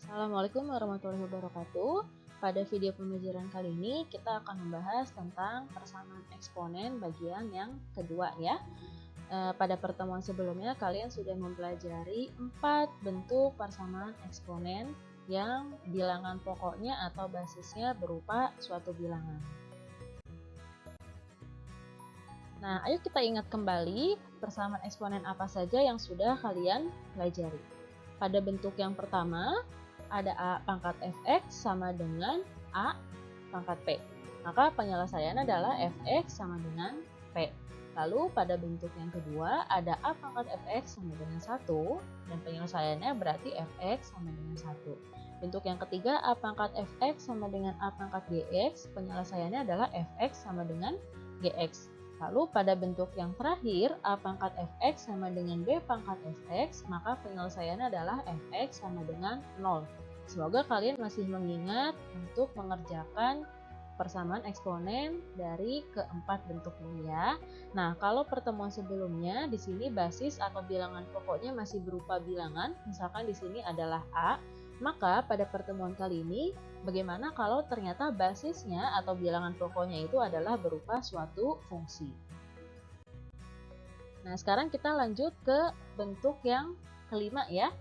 Assalamualaikum warahmatullahi wabarakatuh. Pada video pembelajaran kali ini kita akan membahas tentang persamaan eksponen bagian yang kedua ya. Pada pertemuan sebelumnya kalian sudah mempelajari 4 bentuk persamaan eksponen yang bilangan pokoknya atau basisnya berupa suatu bilangan. Nah, ayo kita ingat kembali persamaan eksponen apa saja yang sudah kalian pelajari. Pada bentuk yang pertama, ada A pangkat fx sama dengan A pangkat P. Maka penyelesaiannya adalah fx sama dengan P. Lalu pada bentuk yang kedua, ada A pangkat fx sama dengan 1, dan penyelesaiannya berarti fx sama dengan 1. Bentuk yang ketiga, A pangkat fx sama dengan A pangkat gx, penyelesaiannya adalah fx sama dengan gx. Lalu pada bentuk yang terakhir, A pangkat fx sama dengan B pangkat fx, maka penyelesaiannya adalah fx sama dengan 0. Semoga kalian masih mengingat untuk mengerjakan persamaan eksponen dari keempat bentuk ini ya. Nah, kalau pertemuan sebelumnya di sini basis atau bilangan pokoknya masih berupa bilangan, misalkan di sini adalah A, maka pada pertemuan kali ini bagaimana kalau ternyata basisnya atau bilangan pokoknya itu adalah berupa suatu fungsi. Nah, sekarang kita lanjut ke bentuk yang kelima ya.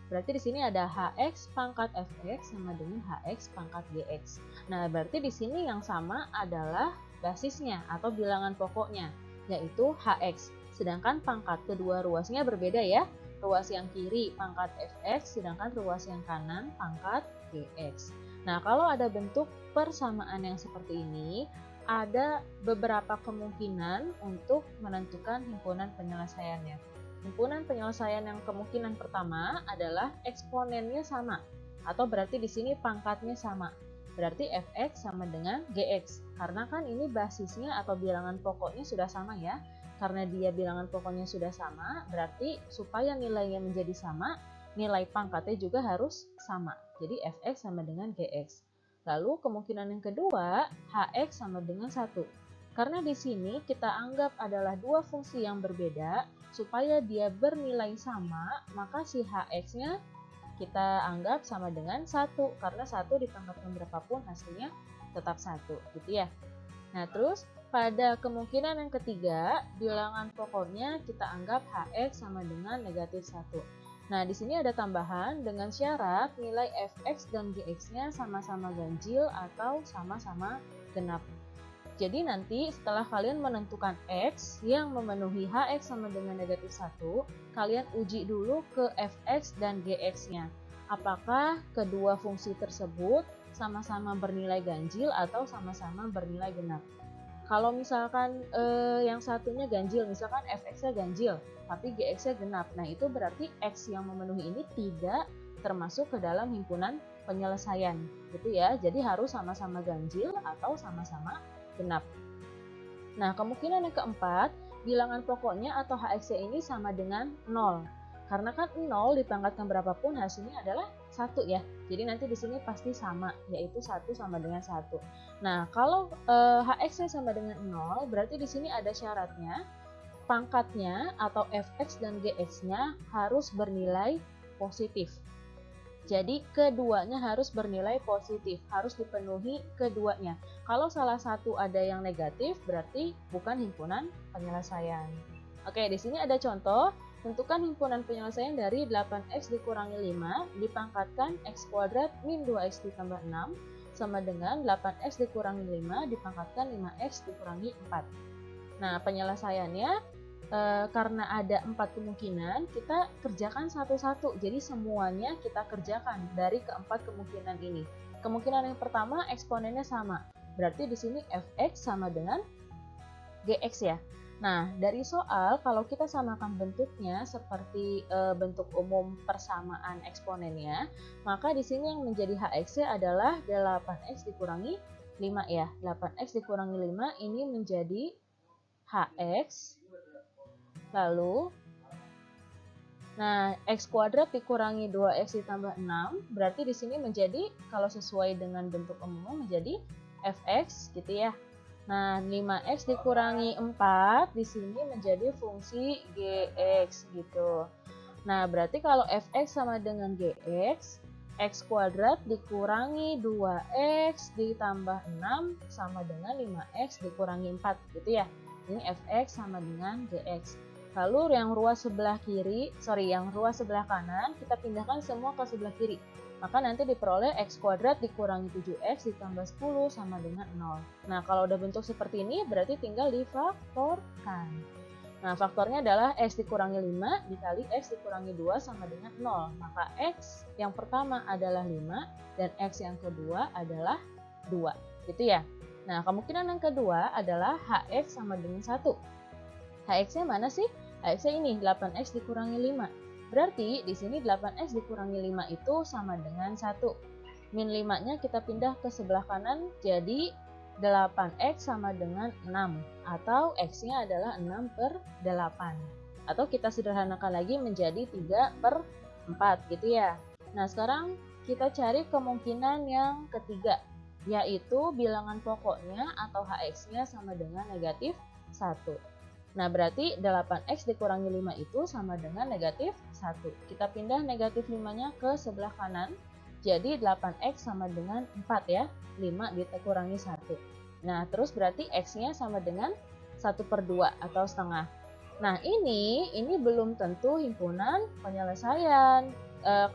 Berarti di sini ada hx pangkat fx sama dengan hx pangkat gx. Nah, berarti di sini yang sama adalah basisnya atau bilangan pokoknya, yaitu hx. Sedangkan pangkat kedua ruasnya berbeda ya. Ruas yang kiri pangkat fx, sedangkan ruas yang kanan pangkat gx. Nah, kalau ada bentuk persamaan yang seperti ini, ada beberapa kemungkinan untuk menentukan himpunan penyelesaiannya. Himpunan penyelesaian yang kemungkinan pertama adalah eksponennya sama, atau berarti di sini pangkatnya sama. Berarti fx sama dengan gx, karena kan ini basisnya atau bilangan pokoknya sudah sama ya. Karena dia bilangan pokoknya sudah sama, berarti supaya nilainya menjadi sama, nilai pangkatnya juga harus sama. Jadi fx sama dengan gx. Lalu kemungkinan yang kedua, hx sama dengan 1. Karena di sini kita anggap adalah dua fungsi yang berbeda, supaya dia bernilai sama, maka si hx-nya kita anggap sama dengan 1. Karena 1 ditambahkan berapapun hasilnya tetap 1, gitu ya. Nah, terus pada kemungkinan yang ketiga, bilangan pokoknya kita anggap hx sama dengan negatif 1. Nah, di sini ada tambahan dengan syarat nilai fx dan gx-nya sama-sama ganjil atau sama-sama genap. Jadi nanti setelah kalian menentukan x yang memenuhi hx sama dengan negatif 1, kalian uji dulu ke fx dan gx-nya. Apakah kedua fungsi tersebut sama-sama bernilai ganjil atau sama-sama bernilai genap. Kalau misalkan yang satunya ganjil, misalkan fx-nya ganjil, tapi gx-nya genap, nah itu berarti x yang memenuhi ini tidak termasuk ke dalam himpunan penyelesaian, gitu ya. Jadi harus sama-sama ganjil atau sama-sama genap. Nah, kemungkinan yang keempat, bilangan pokoknya atau hx ini sama dengan 0. Karena kan 0 dipangkatkan berapapun hasilnya adalah 1 ya. Jadi nanti di sini pasti sama, yaitu 1 sama dengan 1. Nah, kalau hx-nya sama dengan 0, berarti di sini ada syaratnya, pangkatnya atau fx dan gx-nya harus bernilai positif. Jadi keduanya harus bernilai positif, harus dipenuhi keduanya. Kalau salah satu ada yang negatif, berarti bukan himpunan penyelesaian. Oke, di sini ada contoh. Tentukan himpunan penyelesaian dari 8x dikurangi 5 dipangkatkan x kuadrat min 2x ditambah 6 sama dengan 8x dikurangi 5 dipangkatkan 5x dikurangi 4. Nah, penyelesaiannya karena ada 4 kemungkinan, kita kerjakan satu-satu. Jadi semuanya kita kerjakan dari keempat kemungkinan ini. Kemungkinan yang pertama, eksponennya sama. Berarti di sini fx sama dengan gx ya. Nah, dari soal, kalau kita samakan bentuknya seperti bentuk umum persamaan eksponennya, maka di sini yang menjadi hx-nya adalah 8x dikurangi 5 ya. 8x dikurangi 5 ini menjadi hx. Lalu, nah, x kuadrat dikurangi 2x ditambah 6, berarti di sini menjadi, kalau sesuai dengan bentuk umum, menjadi fx gitu ya. Nah, 5x dikurangi 4 di sini menjadi fungsi gx gitu. Nah, berarti kalau fx sama dengan gx, X kuadrat dikurangi 2X ditambah 6 sama dengan 5X dikurangi 4 gitu ya. Ini Fx sama dengan Gx. Lalu yang ruas sebelah kanan kita pindahkan semua ke sebelah kiri. Maka nanti diperoleh X kuadrat dikurangi 7X ditambah 10 sama dengan 0. Nah, kalau udah bentuk seperti ini berarti tinggal difaktorkan. Nah, faktornya adalah X dikurangi 5 dikali X dikurangi 2 sama dengan 0. Maka X yang pertama adalah 5 dan X yang kedua adalah 2. Gitu ya. Nah, kemungkinan yang kedua adalah HX sama dengan 1. HX-nya mana sih? HX-nya ini 8X dikurangi 5. Berarti di sini 8X dikurangi 5 itu sama dengan 1. Min 5-nya kita pindah ke sebelah kanan jadi 8X sama dengan 6 atau X-nya adalah 6/8 atau kita sederhanakan lagi menjadi 3/4 gitu ya. Nah, sekarang kita cari kemungkinan yang ketiga, yaitu bilangan pokoknya atau HX-nya sama dengan negatif 1. Nah, berarti 8X dikurangi 5 itu sama dengan negatif 1. Kita pindah negatif 5-nya ke sebelah kanan. Jadi 8X sama dengan 4 ya, 5 dikurangi 1. Nah, terus berarti X-nya sama dengan 1/2 atau setengah. Nah, ini belum tentu himpunan penyelesaian.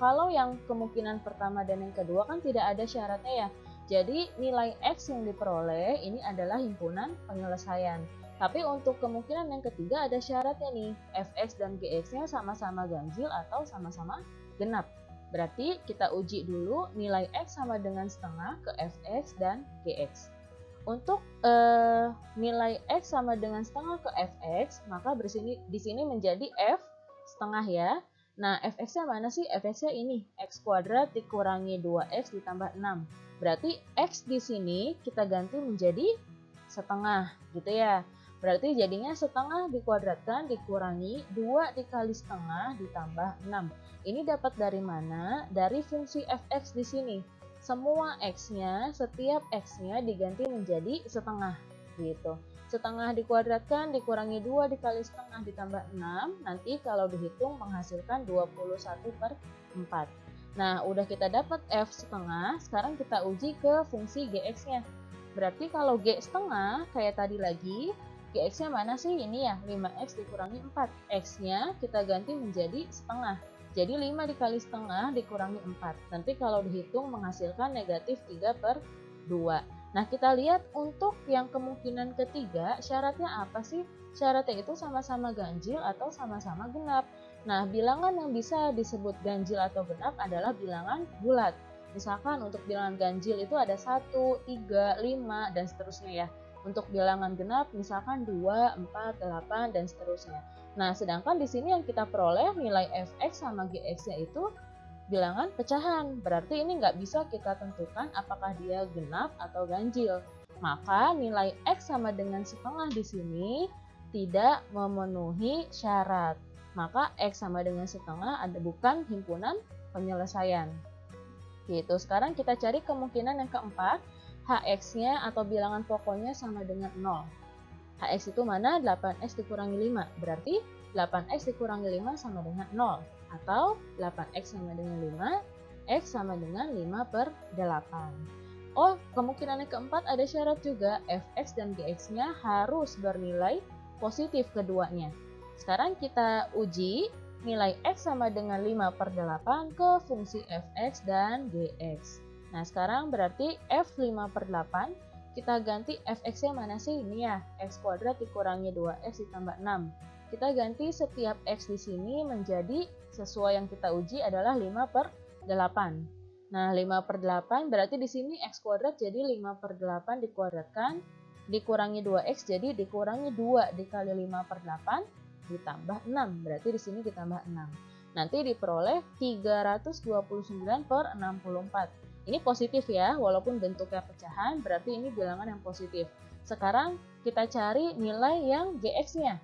Kalau yang kemungkinan pertama dan yang kedua kan tidak ada syaratnya ya. Jadi nilai X yang diperoleh ini adalah himpunan penyelesaian. Tapi untuk kemungkinan yang ketiga ada syaratnya nih, Fx dan Gx-nya sama-sama ganjil atau sama-sama genap. Berarti kita uji dulu nilai X sama dengan setengah ke Fx dan Gx. Untuk nilai X sama dengan setengah ke Fx, maka di sini menjadi F setengah ya. Nah, Fx-nya mana sih? Fx-nya ini, X kuadrat dikurangi 2X ditambah 6. Berarti X di sini kita ganti menjadi setengah gitu ya. Berarti jadinya setengah dikuadratkan dikurangi 2 dikali setengah ditambah 6. Ini dapat dari mana? Dari fungsi Fx di sini. Semua X-nya, setiap X-nya diganti menjadi setengah gitu. Setengah dikuadratkan dikurangi 2 dikali setengah ditambah 6. Nanti kalau dihitung menghasilkan 21/4. Nah, udah kita dapat F setengah, sekarang kita uji ke fungsi Gx-nya. Berarti kalau G setengah, kayak tadi lagi, Gx-nya mana sih? Ini ya, 5X dikurangi 4. X-nya kita ganti menjadi setengah. Jadi 5 dikali setengah dikurangi 4. Nanti kalau dihitung menghasilkan negatif 3/2. Nah, kita lihat untuk yang kemungkinan ketiga, syaratnya apa sih? Syaratnya itu sama-sama ganjil atau sama-sama genap. Nah, bilangan yang bisa disebut ganjil atau genap adalah bilangan bulat. Misalkan untuk bilangan ganjil itu ada 1, 3, 5, dan seterusnya ya. Untuk bilangan genap misalkan 2, 4, 8, dan seterusnya. Nah, sedangkan di sini yang kita peroleh nilai Fx sama Gx-nya itu bilangan pecahan. Berarti ini nggak bisa kita tentukan apakah dia genap atau ganjil. Maka nilai X sama dengan setengah di sini tidak memenuhi syarat. Maka X sama dengan setengah bukan himpunan penyelesaian. Gitu. Sekarang kita cari kemungkinan yang keempat. Hx-nya atau bilangan pokoknya sama dengan 0. Hx itu mana? 8x dikurangi 5. Berarti 8x dikurangi 5 sama dengan 0. Atau 8x sama dengan 5, x sama dengan 5/8. Oh, kemungkinan yang keempat ada syarat juga. Fx dan Gx-nya harus bernilai positif keduanya. Sekarang kita uji nilai x sama dengan 5/8 ke fungsi Fx dan Gx. Nah, sekarang berarti F 5/8, kita ganti Fx-nya mana sih? Ini ya, X kuadrat dikurangi 2X ditambah 6. Kita ganti setiap X di sini menjadi sesuai yang kita uji adalah 5/8. Nah, 5/8 berarti di sini X kuadrat jadi 5/8 dikuadratkan, dikurangi 2X jadi dikurangi 2 dikali 5/8 ditambah 6. Berarti di sini ditambah 6. Nanti diperoleh 329/64. Ini positif ya, walaupun bentuknya pecahan, berarti ini bilangan yang positif. Sekarang kita cari nilai yang Gx-nya.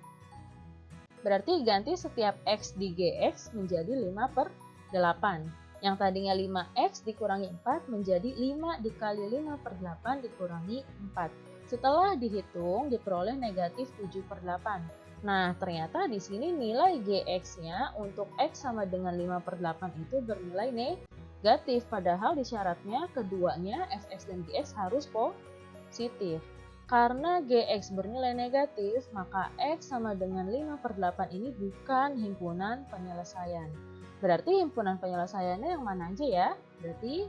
Berarti ganti setiap X di Gx menjadi 5/8. Yang tadinya 5X dikurangi 4 menjadi 5 dikali 5/8 dikurangi 4. Setelah dihitung, diperoleh negatif 7/8. Nah, ternyata di sini nilai Gx-nya untuk X sama dengan 5/8 itu bernilai negatif, padahal di syaratnya keduanya fx dan gx harus positif. Karena gx bernilai negatif, maka x sama dengan 5/8 ini bukan himpunan penyelesaian. Berarti himpunan penyelesaiannya yang mana aja ya? Berarti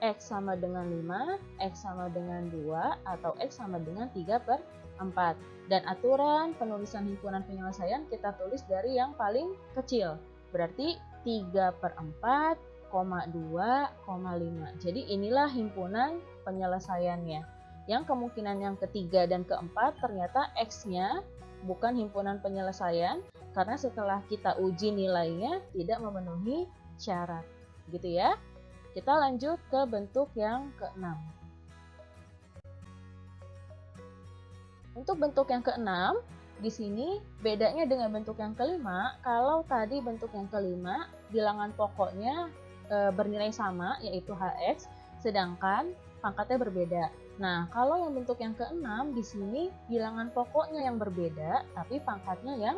x sama dengan 5, x sama dengan 2, atau x sama dengan 3/4. Dan aturan penulisan himpunan penyelesaian kita tulis dari yang paling kecil. Berarti 3/4, 2,5. Jadi inilah himpunan penyelesaiannya. Yang kemungkinan yang ketiga dan keempat ternyata x-nya bukan himpunan penyelesaian karena setelah kita uji nilainya tidak memenuhi syarat. Gitu ya. Kita lanjut ke bentuk yang keenam. Untuk bentuk yang keenam, di sini bedanya dengan bentuk yang kelima. Kalau tadi bentuk yang kelima bilangan pokoknya bernilai sama yaitu hx, sedangkan pangkatnya berbeda. Nah, kalau yang bentuk yang keenam di sini bilangan pokoknya yang berbeda tapi pangkatnya yang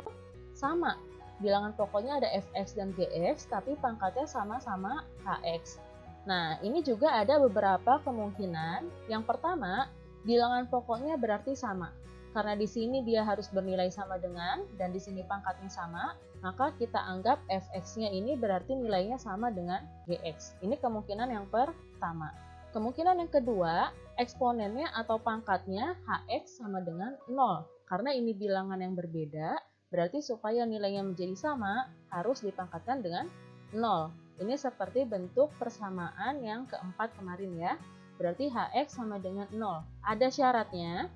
sama. Bilangan pokoknya ada fx dan gx tapi pangkatnya sama-sama hx. Nah, ini juga ada beberapa kemungkinan. Yang pertama, bilangan pokoknya berarti sama. Karena di sini dia harus bernilai sama dengan, dan di sini pangkatnya sama, maka kita anggap fx-nya ini berarti nilainya sama dengan gx. Ini kemungkinan yang pertama. Kemungkinan yang kedua, eksponennya atau pangkatnya hx sama dengan 0. Karena ini bilangan yang berbeda, berarti supaya nilainya menjadi sama, harus dipangkatkan dengan 0. Ini seperti bentuk persamaan yang keempat kemarin ya. Berarti hx sama dengan 0. Ada syaratnya,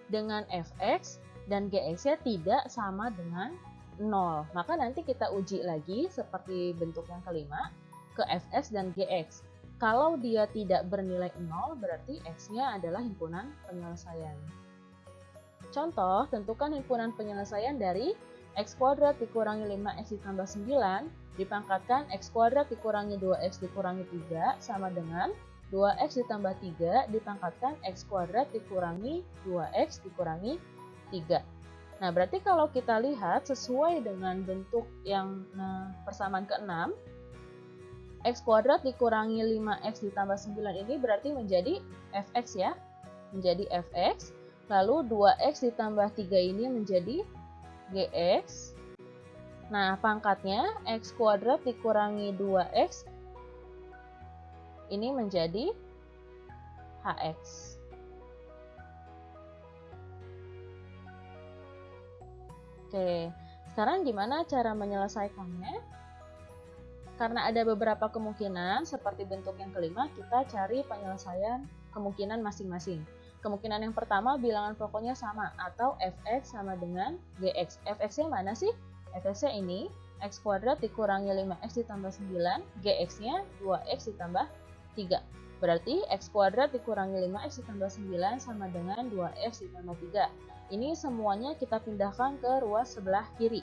dengan fx dan gx-nya tidak sama dengan 0. Maka nanti kita uji lagi seperti bentuk yang kelima ke fx dan gx. Kalau dia tidak bernilai 0, berarti x-nya adalah himpunan penyelesaian. Contoh, tentukan himpunan penyelesaian dari x kuadrat dikurangi 5x ditambah 9 dipangkatkan x kuadrat dikurangi 2x dikurangi 3 sama dengan 2x ditambah 3 dipangkatkan x kuadrat dikurangi 2x dikurangi 3. Nah, berarti kalau kita lihat sesuai dengan bentuk yang persamaan ke-6, x kuadrat dikurangi 5x ditambah 9 ini berarti menjadi fx ya. Menjadi fx. Lalu 2x ditambah 3 ini menjadi gx. Nah, pangkatnya x kuadrat dikurangi 2x ini menjadi hx. Oke, sekarang gimana cara menyelesaikannya? Karena ada beberapa kemungkinan, seperti bentuk yang kelima, kita cari penyelesaian kemungkinan masing-masing. Kemungkinan yang pertama, bilangan pokoknya sama, atau fx sama dengan gx. Fx-nya mana sih? Fx-nya ini, x kuadrat dikurangi 5x ditambah 9, gx-nya 2x ditambah 3. Berarti x kuadrat dikurangi 5x ditambah 9 sama dengan 2x ditambah 3. Ini semuanya kita pindahkan ke ruas sebelah kiri.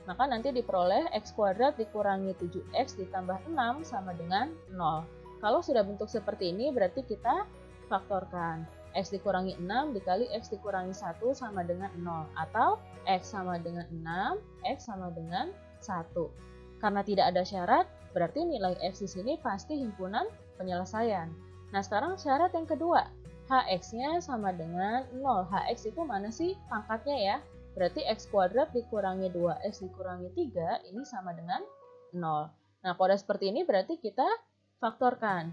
Maka nanti diperoleh x kuadrat dikurangi 7x ditambah 6 sama dengan 0. Kalau sudah bentuk seperti ini berarti kita faktorkan. X dikurangi 6 dikali x dikurangi 1 sama dengan 0. Atau x sama dengan 6, x sama dengan 1. Karena tidak ada syarat, berarti nilai x di sini pasti himpunan penyelesaian. Nah, sekarang syarat yang kedua, hx-nya sama dengan 0. Hx itu mana sih pangkatnya ya? Berarti x kuadrat dikurangi 2x dikurangi 3 ini sama dengan 0. Nah, pada seperti ini berarti kita faktorkan.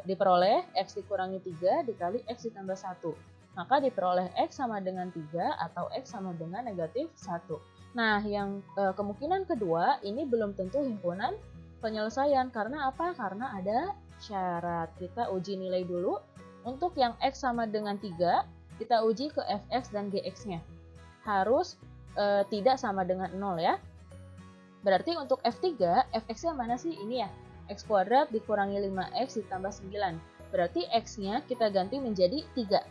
Diperoleh x dikurangi 3 dikali x ditambah 1. Maka diperoleh x sama dengan 3 atau x sama dengan negatif 1. Nah, yang kemungkinan kedua ini belum tentu himpunan penyelesaian. Karena apa? Karena ada syarat. Kita uji nilai dulu. Untuk yang x sama dengan 3, kita uji ke fx dan gx-nya. Harus tidak sama dengan 0 ya. Berarti untuk F3, fx-nya mana sih? Ini ya, x kuadrat dikurangi 5x ditambah 9. Berarti x-nya kita ganti menjadi 3.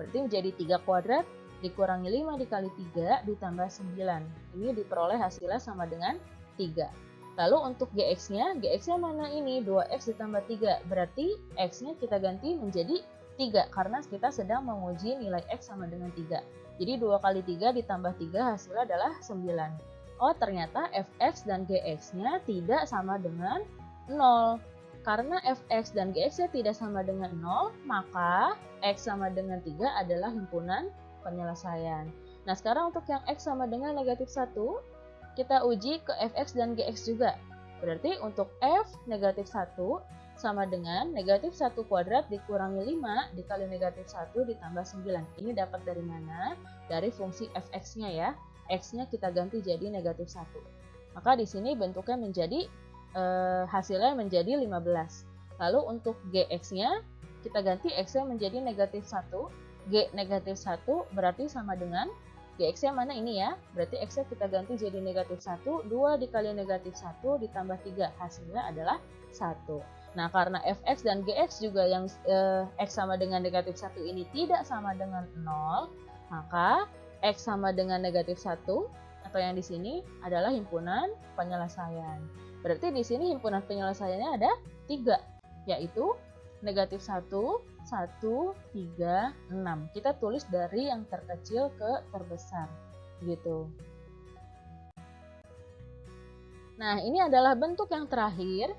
Berarti menjadi 3 kuadrat dikurangi 5 dikali 3 ditambah 9. Ini diperoleh hasilnya sama dengan 3. Lalu untuk gx-nya mana ini? 2x ditambah 3. Berarti x-nya kita ganti menjadi 3 karena kita sedang menguji nilai x sama dengan 3. Jadi 2 kali 3 ditambah 3 hasilnya adalah 9. Oh, ternyata fx dan gx-nya tidak sama dengan 0. karena fx dan gx-nya tidak sama dengan 0, maka x sama dengan 3 adalah himpunan penyelesaian. Nah, sekarang untuk yang x sama dengan negatif 1, kita uji ke fx dan gx juga. Berarti untuk f negatif 1 sama dengan negatif 1 kuadrat dikurangi 5 dikali negatif 1 ditambah 9. Ini dapat dari mana? Dari fungsi fx-nya ya. X-nya kita ganti jadi negatif 1. Maka di sini bentuknya menjadi hasilnya menjadi 15. Lalu untuk gx-nya kita ganti x-nya menjadi negatif 1. G negatif 1 berarti sama dengan gx-nya mana ini ya? Berarti x-nya kita ganti jadi negatif 1. 2 dikali negatif 1 ditambah 3. Hasilnya adalah 1. Nah, karena fx dan gx juga yang x sama dengan negatif 1 ini tidak sama dengan 0, maka x sama dengan negatif 1 atau yang di sini adalah himpunan penyelesaian. Berarti di sini himpunan penyelesaiannya ada 3, yaitu negatif 1, 1, 3, 6. Kita tulis dari yang terkecil ke terbesar, gitu. Nah, ini adalah bentuk yang terakhir.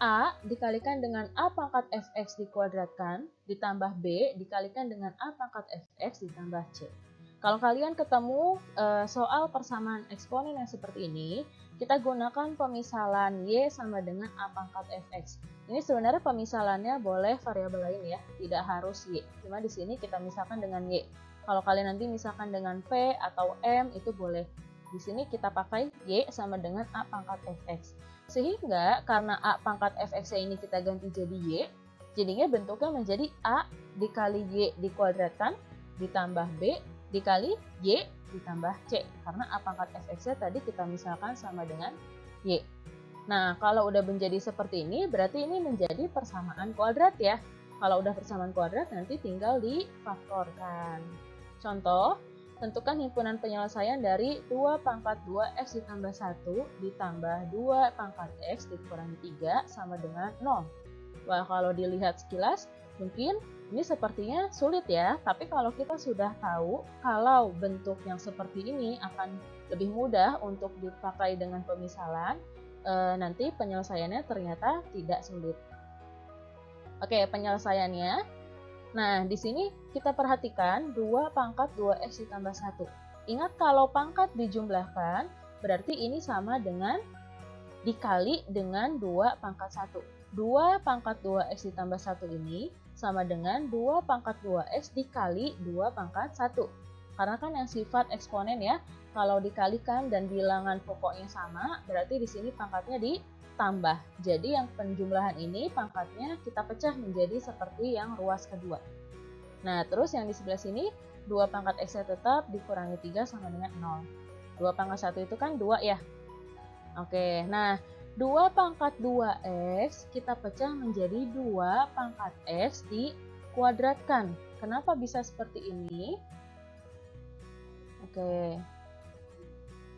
A dikalikan dengan A pangkat fx dikuadratkan, ditambah B dikalikan dengan A pangkat fx ditambah C. Kalau kalian ketemu soal persamaan eksponen yang seperti ini, kita gunakan pemisalan Y sama dengan A pangkat fx. Ini sebenarnya pemisalannya boleh variabel lain ya, tidak harus Y. Cuma di sini kita misalkan dengan Y. Kalau kalian nanti misalkan dengan P atau M, itu boleh. Di sini kita pakai Y sama dengan A pangkat fx. Sehingga karena A pangkat fx ini kita ganti jadi Y, jadinya bentuknya menjadi A dikali Y dikuadratkan, ditambah B dikali Y ditambah C. Karena A pangkat fx-nya tadi kita misalkan sama dengan Y. Nah, kalau udah menjadi seperti ini, berarti ini menjadi persamaan kuadrat ya. Kalau udah persamaan kuadrat, nanti tinggal difaktorkan. Contoh, tentukan himpunan penyelesaian dari 2 pangkat 2x ditambah 1 ditambah 2 pangkat x dikurangi 3 sama dengan 0. Wah, kalau dilihat sekilas, mungkin ini sepertinya sulit ya, tapi kalau kita sudah tahu kalau bentuk yang seperti ini akan lebih mudah untuk dipakai dengan pemisalan, nanti penyelesaiannya ternyata tidak sulit. Oke, penyelesaiannya. Nah, di sini kita perhatikan 2 pangkat 2x ditambah 1. Ingat kalau pangkat dijumlahkan, berarti ini sama dengan dikali dengan 2 pangkat 1. 2 pangkat 2x ditambah 1 ini sama dengan 2 pangkat 2x dikali 2 pangkat 1. Karena kan yang sifat eksponen ya, kalau dikalikan dan bilangan pokoknya sama, berarti di sini pangkatnya ditambah. Jadi yang penjumlahan ini pangkatnya kita pecah menjadi seperti yang ruas kedua. Nah, terus yang di sebelah sini 2 pangkat x-nya tetap dikurangi 3 sama dengan 0. 2 pangkat 1 itu kan 2 ya. Oke, nah 2 pangkat 2x kita pecah menjadi 2 pangkat x dikuadratkan. Kenapa bisa seperti ini? Oke.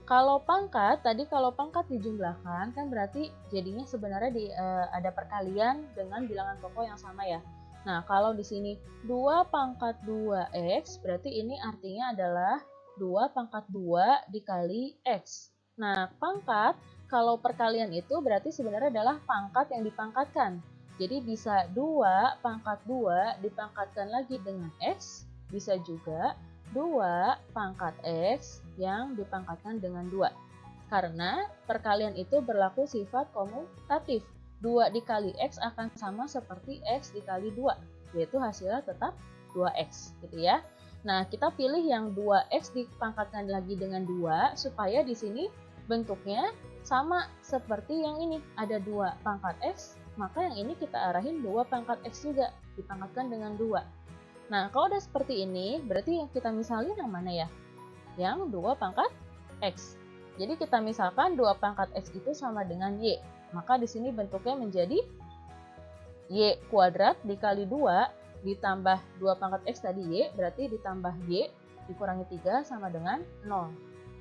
Kalau pangkat, tadi kalau pangkat dijumlahkan kan berarti jadinya sebenarnya ada perkalian dengan bilangan pokok yang sama ya. Nah, kalau di sini 2 pangkat 2x berarti ini artinya adalah 2 pangkat 2 dikali x. Nah, pangkat kalau perkalian itu berarti sebenarnya adalah pangkat yang dipangkatkan. Jadi bisa 2 pangkat 2 dipangkatkan lagi dengan x, bisa juga 2 pangkat x yang dipangkatkan dengan 2. Karena perkalian itu berlaku sifat komutatif. 2 dikali x akan sama seperti x dikali 2, yaitu hasilnya tetap 2x gitu ya. Nah, kita pilih yang 2x dipangkatkan lagi dengan 2 supaya di sini bentuknya sama seperti yang ini, ada 2 pangkat x, maka yang ini kita arahin 2 pangkat x juga, dipangkatkan dengan 2. Nah, kalau udah seperti ini, berarti yang kita misalin yang mana ya? Yang 2 pangkat x. Jadi kita misalkan 2 pangkat x itu sama dengan y, maka di sini bentuknya menjadi y kuadrat dikali 2 ditambah 2 pangkat x tadi y, berarti ditambah y dikurangi 3 sama dengan 0.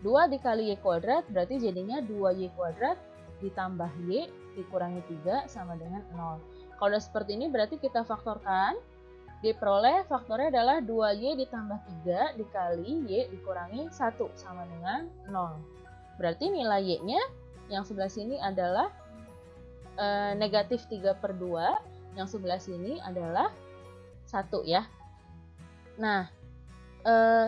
2 dikali y kuadrat berarti jadinya 2y kuadrat ditambah y dikurangi 3 sama dengan 0. Kalau udah seperti ini berarti kita faktorkan. Diperoleh faktornya adalah 2y ditambah 3 dikali y dikurangi 1 sama dengan 0. Berarti nilai y-nya yang sebelah sini adalah negatif 3/2, yang sebelah sini adalah 1 ya. Nah,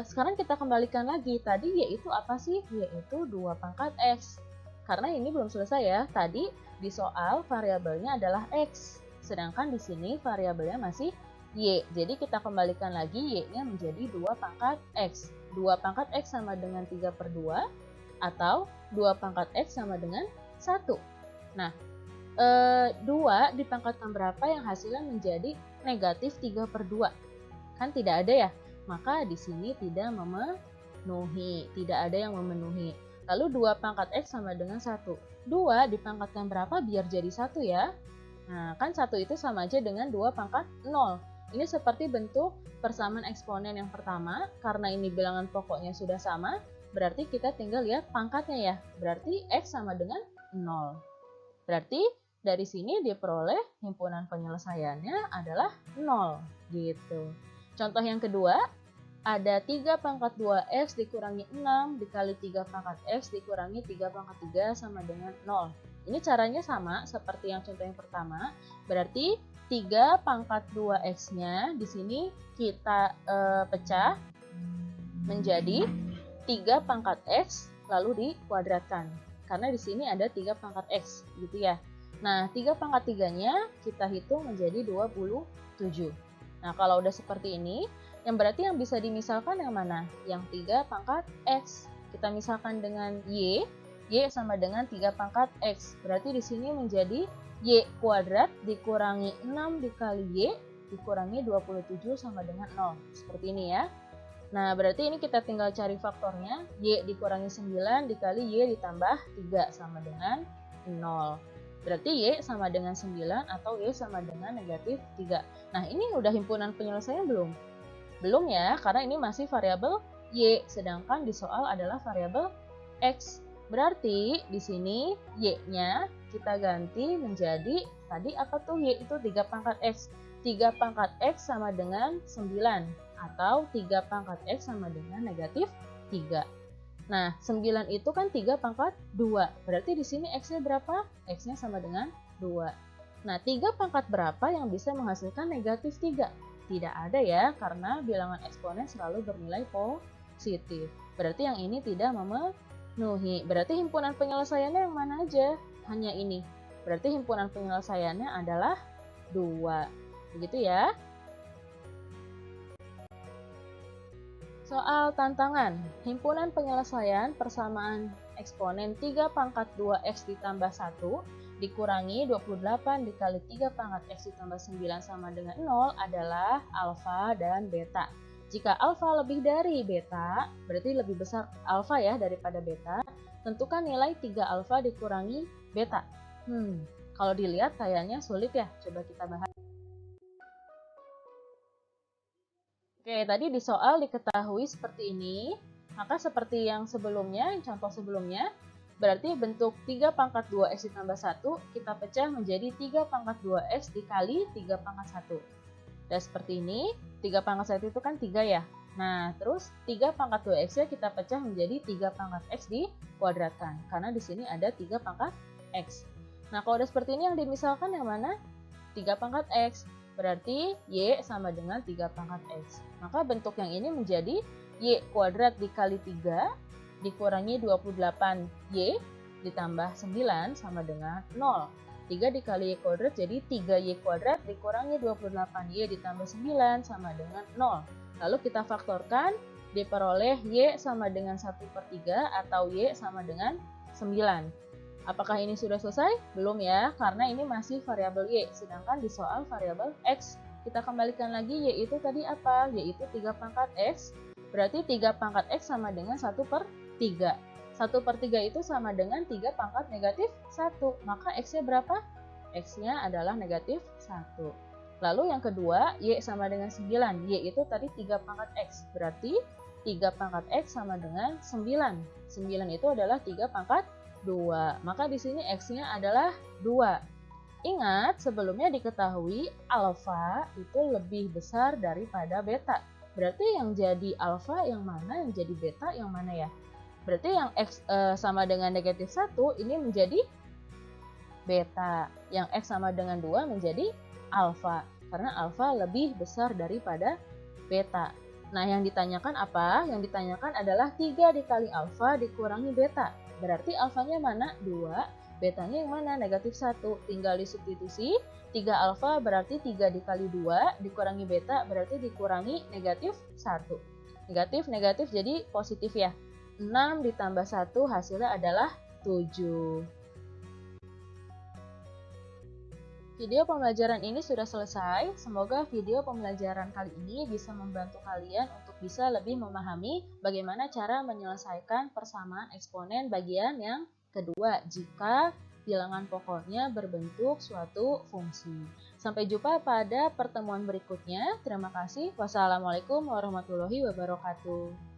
sekarang kita kembalikan lagi, tadi Y itu apa sih? Y itu 2 pangkat X. Karena ini belum selesai ya, tadi di soal variabelnya adalah X, sedangkan di sini variabelnya masih Y. Jadi kita kembalikan lagi Y-nya menjadi 2 pangkat X. 2 pangkat X sama dengan 3/2, atau 2 pangkat X sama dengan 1. Nah, 2 dipangkatkan berapa yang hasilnya menjadi negatif 3/2? Kan tidak ada ya? Maka di sini tidak memenuhi, tidak ada yang memenuhi. Lalu 2 pangkat X sama dengan 1. 2 dipangkatkan berapa biar jadi 1 ya? Nah, kan 1 itu sama aja dengan 2 pangkat 0. Ini seperti bentuk persamaan eksponen yang pertama, karena ini bilangan pokoknya sudah sama, berarti kita tinggal lihat pangkatnya ya. Berarti X sama dengan 0. Berarti dari sini diperoleh himpunan penyelesaiannya adalah 0, gitu. Contoh yang kedua, ada 3 pangkat 2X dikurangi 6 dikali 3 pangkat X dikurangi 3 pangkat 3 sama dengan 0. Ini caranya sama seperti yang contoh yang pertama, berarti 3 pangkat 2X-nya di sini kita pecah menjadi 3 pangkat X lalu dikuadratkan. Karena di sini ada 3 pangkat X, gitu ya. Nah, 3 pangkat 3-nya kita hitung menjadi 27. Nah, kalau udah seperti ini, yang berarti yang bisa dimisalkan yang mana? Yang 3 pangkat X. Kita misalkan dengan Y. Y sama dengan 3 pangkat X. Berarti di sini menjadi Y kuadrat dikurangi 6 dikali Y dikurangi 27 sama dengan 0. Seperti ini ya. Nah, berarti ini kita tinggal cari faktornya. Y dikurangi 9 dikali Y ditambah 3 sama dengan 0. Berarti Y sama dengan 9 atau Y sama dengan negatif 3. Nah, ini udah himpunan penyelesaian belum? Belum ya, karena ini masih variabel Y, sedangkan di soal adalah variabel X. Berarti di sini Y-nya kita ganti menjadi, tadi apa tuh Y itu 3 pangkat X. 3 pangkat X sama dengan 9, atau 3 pangkat X sama dengan negatif 3. Nah, 9 itu kan 3 pangkat 2. Berarti di sini X-nya berapa? X-nya sama dengan 2. Nah, 3 pangkat berapa yang bisa menghasilkan negatif 3? Tidak ada ya, karena bilangan eksponen selalu bernilai positif. Berarti yang ini tidak memenuhi. Berarti himpunan penyelesaiannya yang mana aja? Hanya ini. Berarti himpunan penyelesaiannya adalah 2. Begitu ya. Soal tantangan, himpunan penyelesaian persamaan eksponen 3 pangkat 2X ditambah 1 dikurangi 28 dikali 3 pangkat X ditambah 9 sama dengan 0 adalah alfa dan beta. Jika alfa lebih dari beta, berarti lebih besar alfa ya daripada beta, tentukan nilai 3 alfa dikurangi beta. Kalau dilihat kayaknya sulit ya, coba kita bahas. Oke, tadi di soal diketahui seperti ini, maka seperti yang sebelumnya, contoh sebelumnya, berarti bentuk 3 pangkat 2X ditambah 1, kita pecah menjadi 3 pangkat 2X dikali 3 pangkat 1. Dan seperti ini, 3 pangkat 1 itu kan 3 ya. Nah, terus 3 pangkat 2X-nya kita pecah menjadi 3 pangkat X dikuadratkan, karena di sini ada 3 pangkat X. Nah, kalau udah seperti ini yang dimisalkan yang mana? 3 pangkat X. Berarti Y sama dengan 3 pangkat X. Maka bentuk yang ini menjadi Y kuadrat dikali 3 dikurangi 28Y ditambah 9 sama dengan 0. 3 dikali Y kuadrat jadi 3Y kuadrat dikurangi 28Y ditambah 9 sama dengan 0. Lalu kita faktorkan, diperoleh Y sama dengan 1/3 atau Y sama dengan 9. Apakah ini sudah selesai? Belum ya, karena ini masih variabel Y, sedangkan di soal variabel X. Kita kembalikan lagi, Y itu tadi apa? Yaitu 3 pangkat X, berarti 3 pangkat X sama dengan 1/3. 1/3 itu sama dengan 3 pangkat negatif 1, maka X-nya berapa? X-nya adalah negatif 1. Lalu yang kedua, Y sama dengan 9, Y itu tadi 3 pangkat X, berarti 3 pangkat X sama dengan 9. 9 itu adalah 3 pangkat 2. Maka di sini X-nya adalah 2. Ingat, sebelumnya diketahui alfa itu lebih besar daripada beta. Berarti yang jadi alfa yang mana, yang jadi beta yang mana ya? Berarti yang X sama dengan negatif 1 ini menjadi beta. Yang X sama dengan 2 menjadi alfa, karena alfa lebih besar daripada beta. Nah, yang ditanyakan apa? Yang ditanyakan adalah 3 dikali alfa dikurangi beta. Berarti alfanya mana? 2. Betanya yang mana? Negatif 1. Tinggal disubstitusi. 3 alfa berarti 3 dikali 2 dikurangi beta berarti dikurangi negatif 1. Negatif jadi positif ya. 6 ditambah 1 hasilnya adalah 7. Video pembelajaran ini sudah selesai. Semoga video pembelajaran kali ini bisa membantu kalian untuk bisa lebih memahami bagaimana cara menyelesaikan persamaan eksponen bagian yang kedua jika bilangan pokoknya berbentuk suatu fungsi. Sampai jumpa pada pertemuan berikutnya. Terima kasih. Wassalamualaikum warahmatullahi wabarakatuh.